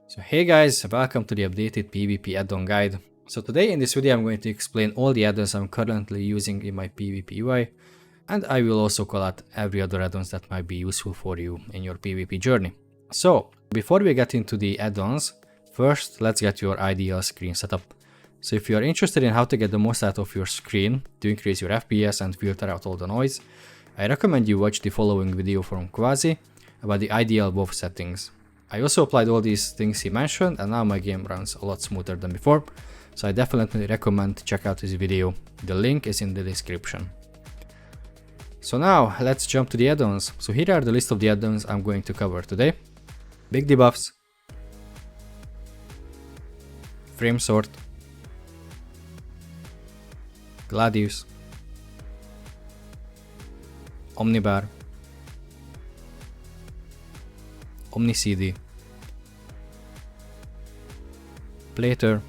So hey guys, welcome to the updated PvP add-on guide. So today in this video I'm going to explain all the add-ons I'm currently using in my PvP UI, and I will also call out every other add-ons that might be useful for you in your PvP journey. So before we get into the add-ons, first let's get your ideal screen setup. So if you are interested in how to get the most out of your screen to increase your FPS and filter out all the noise, I recommend you watch the following video from Quasi about the ideal WoW settings. I also applied all these things he mentioned and now my game runs a lot smoother than before, so I definitely recommend check out this video. The link is in the description. So now let's jump to the add-ons. So here are the list of the add-ons I'm going to cover today. BigDebuffs, FrameSort, Gladius, Omnibar, OmniCD, Plater,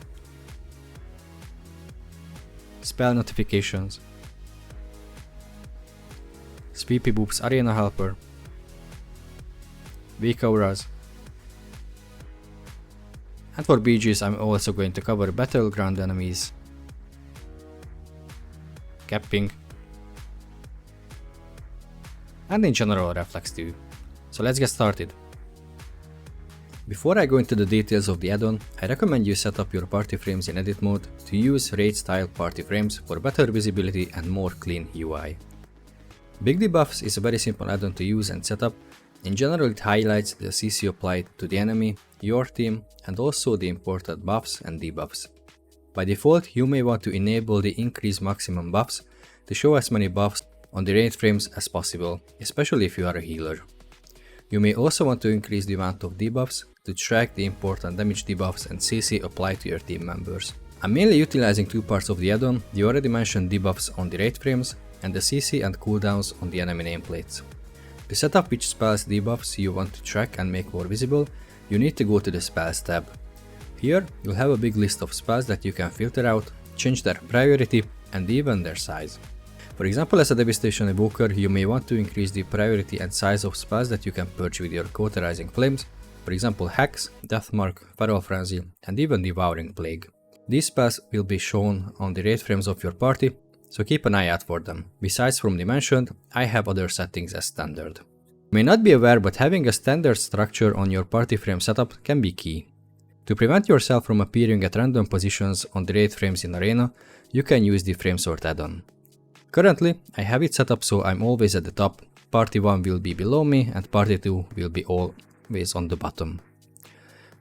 Spell Notifications, SweepyBoop's Arena Helper, Weakauras, and for BGs I'm also going to cover BattleGroundEnemies, Capping, and in general Reflex too. So let's get started. Before I go into the details of the add-on, I recommend you set up your party frames in edit mode to use raid style party frames for better visibility and more clean UI. BigDebuffs is a very simple add-on to use and set up. In general it highlights the CC applied to the enemy, your team, and also the imported buffs and debuffs. By default you may want to enable the increase maximum buffs to show as many buffs on the raid frames as possible, especially if you are a healer. You may also want to increase the amount of debuffs to track the important damage debuffs and CC applied to your team members. I'm mainly utilizing two parts of the add-on, the already mentioned debuffs on the raid frames and the CC and cooldowns on the enemy nameplates. To set up which spells debuffs you want to track and make more visible, you need to go to the spells tab. Here you'll have a big list of spells that you can filter out, change their priority and even their size. For example, as a Devastation Evoker, you may want to increase the priority and size of spells that you can purge with your Cauterizing Flames, for example Hex, Deathmark, Feral Frenzy, and even Devouring Plague. These spells will be shown on the raid frames of your party, so keep an eye out for them. Besides from the mentioned, I have other settings as standard. You may not be aware, but having a standard structure on your party frame setup can be key. To prevent yourself from appearing at random positions on the raid frames in Arena, you can use the FrameSort add-on. Currently, I have it set up so I'm always at the top, party 1 will be below me and party 2 will be always on the bottom.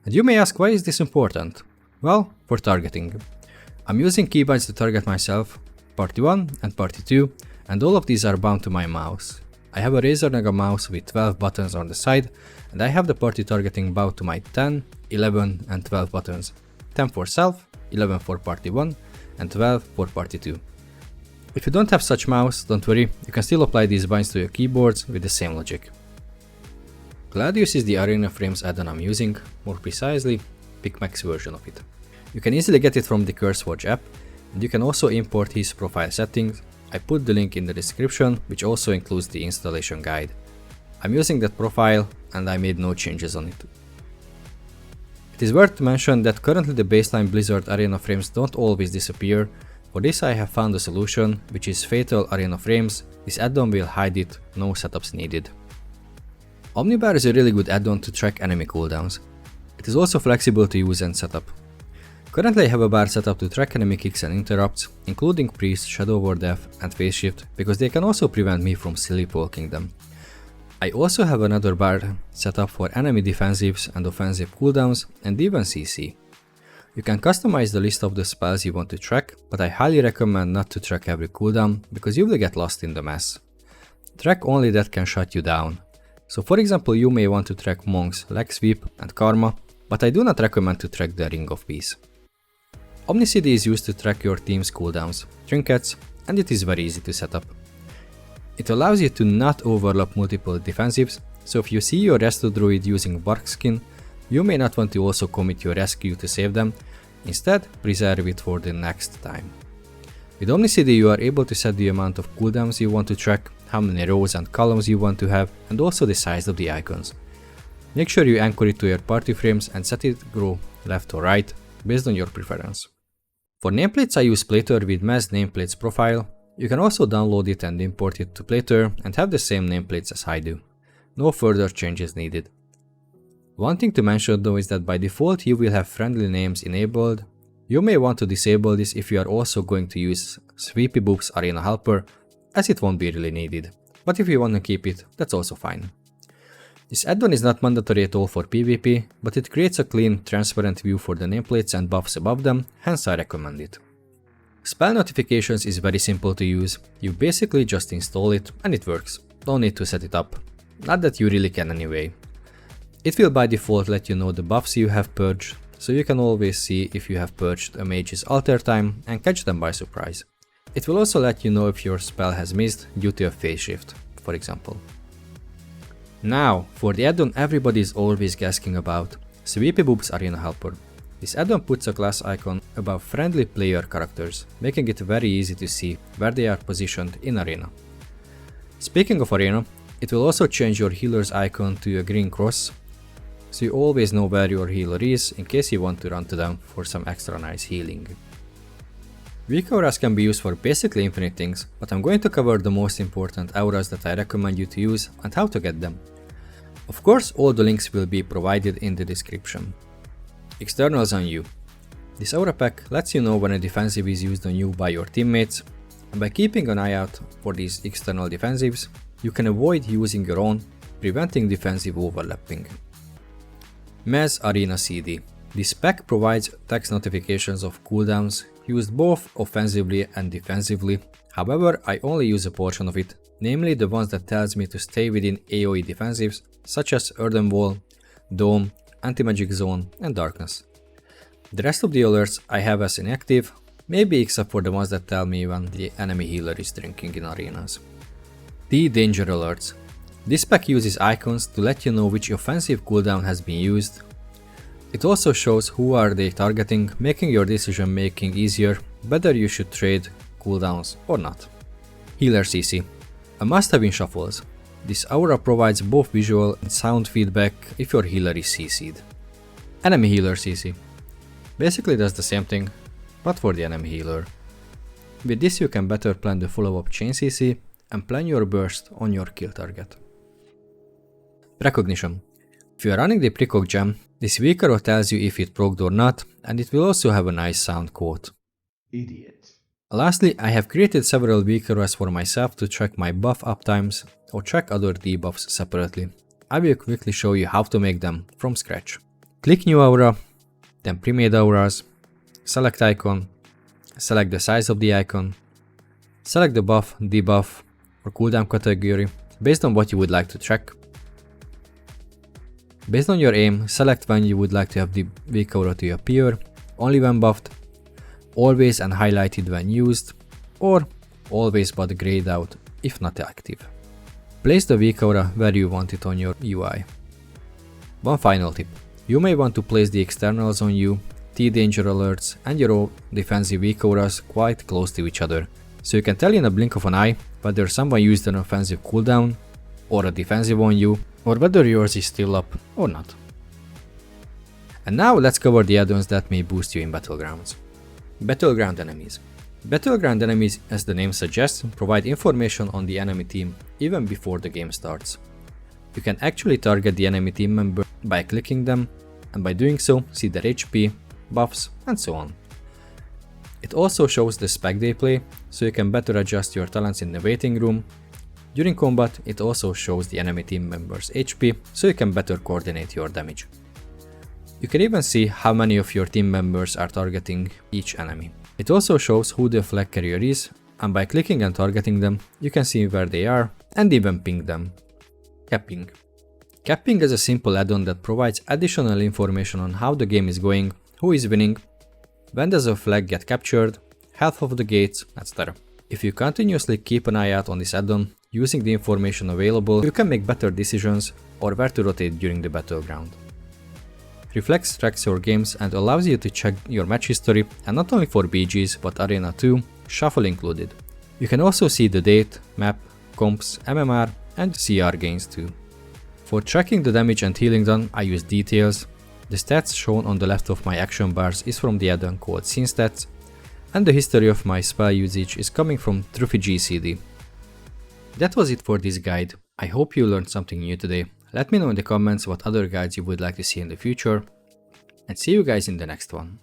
And you may ask, why is this important? Well, for targeting. I'm using keybinds to target myself, party 1 and party 2, and all of these are bound to my mouse. I have a Razer Naga mouse with 12 buttons on the side, and I have the party targeting bound to my 10, 11 and 12 buttons. 10 for self, 11 for party 1 and 12 for party 2. If you don't have such mouse, don't worry, you can still apply these binds to your keyboards with the same logic. Gladius is the ArenaFrames add-on I'm using, more precisely, PicMax version of it. You can easily get it from the CurseForge app, and you can also import his profile settings. I put the link in the description, which also includes the installation guide. I'm using that profile and I made no changes on it. It is worth to mention that currently the baseline Blizzard Arena frames don't always disappear. For this I have found a solution, which is FatalArenaFrames. This add-on will hide it, no setups needed. Omnibar is a really good add-on to track enemy cooldowns. It is also flexible to use and set up. Currently I have a bar set up to track enemy kicks and interrupts, including Priest, Shadow War Death and Phase Shift, because they can also prevent me from sleepwalking them. I also have another bar set up for enemy defensives and offensive cooldowns and even CC. You can customize the list of the spells you want to track, but I highly recommend not to track every cooldown because you will get lost in the mess. Track only that can shut you down. So for example, you may want to track Monk's Leg Sweep and Karma, but I do not recommend to track the Ring of Peace. OmniCD is used to track your team's cooldowns, trinkets, and it is very easy to set up. It allows you to not overlap multiple defensives, so if you see your Resto Druid using Bark Skin, you may not want to also commit your rescue to save them, instead preserve it for the next time. With OmniCD you are able to set the amount of cooldowns you want to track, how many rows and columns you want to have, and also the size of the icons. Make sure you anchor it to your party frames and set it grow left or right, based on your preference. For nameplates I use Plater with MES Nameplates profile. You can also download it and import it to Plater and have the same nameplates as I do. No further changes needed. One thing to mention though is that by default you will have friendly names enabled. You may want to disable this if you are also going to use SweepyBoop's Arena helper, as it won't be really needed. But if you want to keep it, that's also fine. This add-on is not mandatory at all for PvP, but it creates a clean, transparent view for the nameplates and buffs above them, hence I recommend it. Spell notifications is very simple to use. You basically just install it and it works. Don't need to set it up. Not that you really can anyway. It will by default let you know the buffs you have purged, so you can always see if you have purged a mage's alter time and catch them by surprise. It will also let you know if your spell has missed due to a phase shift, for example. Now, for the add-on everybody is always asking about, SweepyBoop's Arena Helper. This add-on puts a class icon above friendly player characters, making it very easy to see where they are positioned in Arena. Speaking of Arena, it will also change your healer's icon to a green cross, so you always know where your healer is in case you want to run to them for some extra nice healing. Weakauras can be used for basically infinite things, but I'm going to cover the most important auras that I recommend you to use and how to get them. Of course, all the links will be provided in the description. Externals on you. This aura pack lets you know when a defensive is used on you by your teammates, and by keeping an eye out for these external defensives, you can avoid using your own, preventing defensive overlapping. MES Arena CD. This pack provides text notifications of cooldowns used both offensively and defensively. However, I only use a portion of it, namely the ones that tells me to stay within AoE defensives such as Earthen Wall, Dome, Anti-Magic Zone and Darkness. The rest of the alerts I have as inactive, maybe except for the ones that tell me when the enemy healer is drinking in arenas. The Danger Alerts. This pack uses icons to let you know which offensive cooldown has been used. It also shows who are they targeting, making your decision making easier, whether you should trade cooldowns or not. Healer CC. A must-have in shuffles. This aura provides both visual and sound feedback if your healer is CC'd. Enemy Healer CC. Basically does the same thing, but for the enemy healer. With this you can better plan the follow-up chain CC and plan your burst on your kill target. Precognition. If you are running the precog gem, this Weakauras tells you if it procced or not, and it will also have a nice sound quote. Idiot. Lastly, I have created several Weakauras for myself to track my buff uptimes or track other debuffs separately. I will quickly show you how to make them from scratch. Click New Aura, then Pre-made Auras, select Icon, select the size of the icon, select the buff, debuff or cooldown category based on what you would like to track. Based on your aim, select when you would like to have the Weakaura to appear, only when buffed, always and highlighted when used, or always but grayed out if not active. Place the Weakaura where you want it on your UI. One final tip. You may want to place the externals on you, Danger Alerts and your own defensive Weakauras quite close to each other, so you can tell in a blink of an eye whether someone used an offensive cooldown or a defensive on you, or whether yours is still up or not. And now let's cover the add-ons that may boost you in Battlegrounds. BattleGroundEnemies. BattleGroundEnemies, as the name suggests, provide information on the enemy team even before the game starts. You can actually target the enemy team member by clicking them, and by doing so see their HP, buffs and so on. It also shows the spec they play, so you can better adjust your talents in the waiting room. During combat, it also shows the enemy team member's HP, so you can better coordinate your damage. You can even see how many of your team members are targeting each enemy. It also shows who the flag carrier is, and by clicking and targeting them, you can see where they are and even ping them. Capping. Capping is a simple add-on that provides additional information on how the game is going, who is winning, when does a flag get captured, health of the gates, etc. If you continuously keep an eye out on this add-on, using the information available, you can make better decisions or where to rotate during the battleground. Reflex tracks your games and allows you to check your match history, and not only for BGs but Arena 2, Shuffle included. You can also see the date, map, comps, MMR and CR gains too. For tracking the damage and healing done, I use details. The stats shown on the left of my action bars is from the add-on called Scene Stats, and the history of my spell usage is coming from TWW CD. That was it for this guide. I hope you learned something new today. Let me know in the comments what other guides you would like to see in the future, and see you guys in the next one.